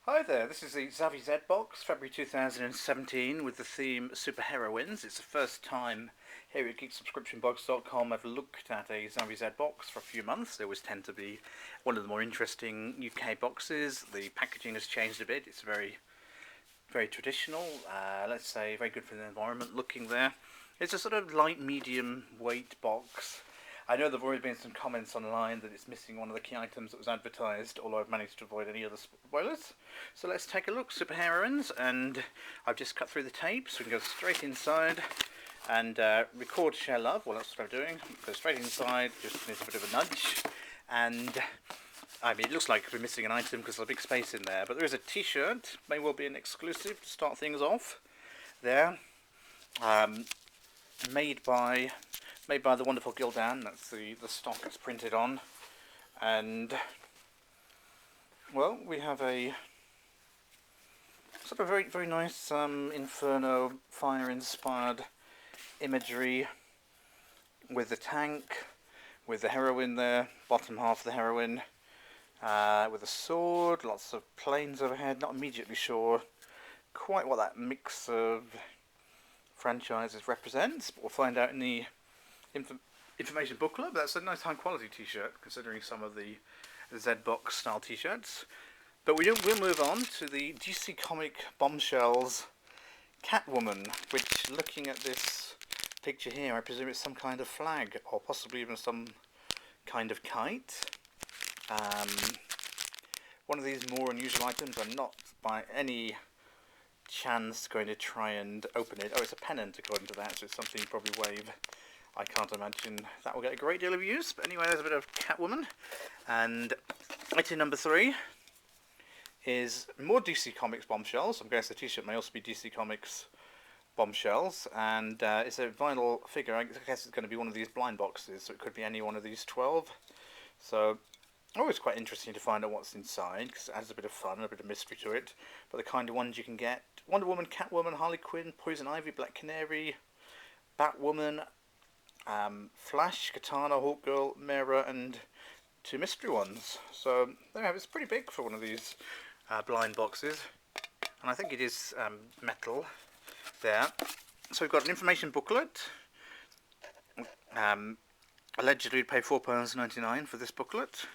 Hi there, this is the Zavvi ZBox, February 2017, with the theme Super Heroines. It's the first time here at GeekSubscriptionBox.com I've looked at a Zavvi ZBox for a few months. They always tend to be one of the more interesting UK boxes. The packaging has changed a bit. It's very traditional, let's say very good for the environment looking there. It's a sort of light medium weight box. I know there have already been some comments online that it's missing one of the key items that was advertised, although I've managed to avoid any other spoilers. So let's take a look. Super Heroines, and I've just cut through the tape, so we can go straight inside and record Share Love. Well, that's what I'm doing. Go straight inside, just needs a bit of a nudge. And I mean, it looks like we're missing an item because there's a big space in there, but there is a T-shirt, may well be an exclusive to start things off there. Made by the wonderful Gildan. That's the stock it's printed on. And well, we have a sort of very nice Inferno fire inspired imagery with the tank, with the heroine there, bottom half of the heroine, with a sword, lots of planes overhead. Not immediately sure quite what that mix of franchises represents, but we'll find out in the information booklet. But that's a nice high quality T-shirt considering some of the ZBox style T-shirts. But we'll move on to the DC Comic Bombshells Catwoman, which, looking at this picture here, I presume it's some kind of flag or possibly even some kind of kite. One of these more unusual items. I'm not by any chance going to try and open it. Oh, it's a pennant according to that, so it's something you probably wave. I can't imagine that will get a great deal of use, but anyway, there's a bit of Catwoman. And item number 3 is more DC Comics Bombshells. I'm guessing the T-shirt may also be DC Comics Bombshells, and it's a vinyl figure. I guess it's going to be one of these blind boxes, so it could be any one of these 12. So always quite interesting to find out what's inside, because it adds a bit of fun, a bit of mystery to it. But the kind of ones you can get: Wonder Woman, Catwoman, Harley Quinn, Poison Ivy, Black Canary, Batwoman, Flash, Katana, Hawkgirl, Mera, and 2 mystery ones. So there you have it. It's pretty big for one of these blind boxes, and I think it is metal there. So we've got an information booklet. Allegedly you'd pay £4.99 for this booklet.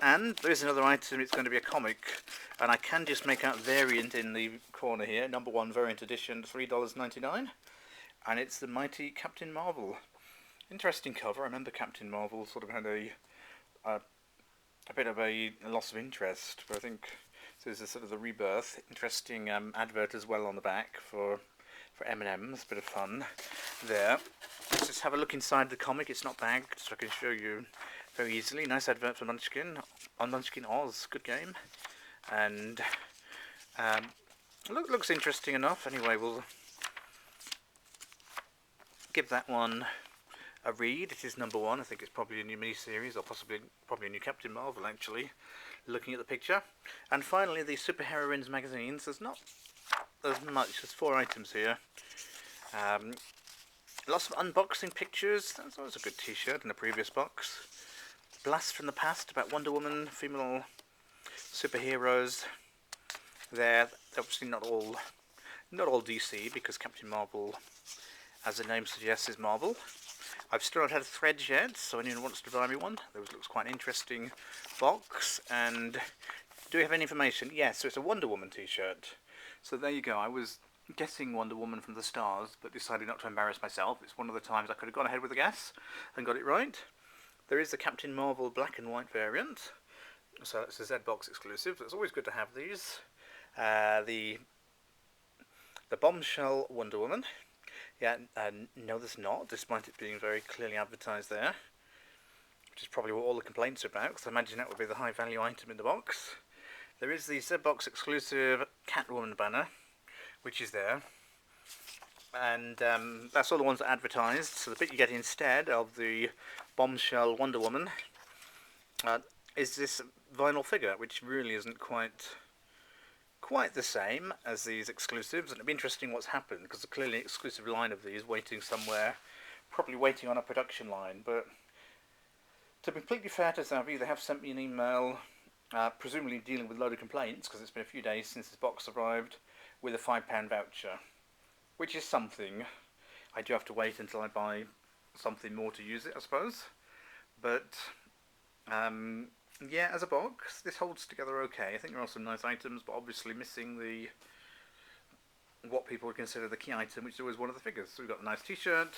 And there is another item. It's going to be a comic, and I can just make out variant in the corner here, number 1 variant edition, $3.99, and it's the mighty Captain Marvel. Interesting cover. I remember Captain Marvel sort of had a bit of a loss of interest, but I think this is sort of the Rebirth. Interesting advert as well on the back for M&M's. Bit of fun there. Let's just have a look inside the comic. It's not bagged, so I can show you very easily. Nice advert for Munchkin on Munchkin Oz. Good game. And looks interesting enough. Anyway, we'll give that one a read. It is number 1. I think it's probably a new mini-series, or probably a new Captain Marvel, actually, looking at the picture. And finally, the Super Heroines magazines. There's not as much. There's 4 items here. Lots of unboxing pictures. That's always a good T-shirt in the previous box. Blast from the past about Wonder Woman, female superheroes. They're obviously not all DC, because Captain Marvel, as the name suggests, is Marvel. I've still not had a thread yet, so anyone who wants to buy me one. This looks quite an interesting box. And do we have any information? Yes, so it's a Wonder Woman T-shirt. So there you go. I was guessing Wonder Woman from the stars, but decided not to embarrass myself. It's one of the times I could have gone ahead with a guess and got it right. There is the Captain Marvel black and white variant, so it's a ZBox exclusive. It's always good to have these. The Bombshell Wonder Woman. Yeah, no, there's not, despite it being very clearly advertised there, which is probably what all the complaints are about, because I imagine that would be the high value item in the box. There is the ZBox exclusive Catwoman banner, which is there, and that's all the ones that are advertised. So the bit you get instead of the Bombshell Wonder Woman is this vinyl figure, which really isn't quite the same as these exclusives. And it'll be interesting what's happened, because there's clearly an exclusive line of these waiting somewhere, probably waiting on a production line. But to be completely fair to Zavvi, they have sent me an email presumably dealing with a load of complaints because it's been a few days since this box arrived, with a £5 voucher, which is something. I do have to wait until I buy something more to use it, I suppose. But yeah, as a box, this holds together okay. I think there are some nice items, but obviously missing the what people would consider the key item, which is always one of the figures. So we've got the nice T-shirt,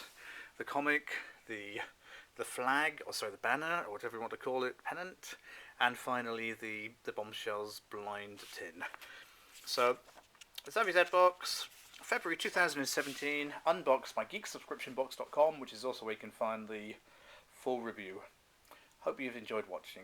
the comic, the flag, or sorry, the banner, or whatever you want to call it, pennant, and finally the Bombshells blind tin. So, the Zavvi ZBox, February 2017, unboxed by geeksubscriptionbox.com, which is also where you can find the full review. Hope you've enjoyed watching.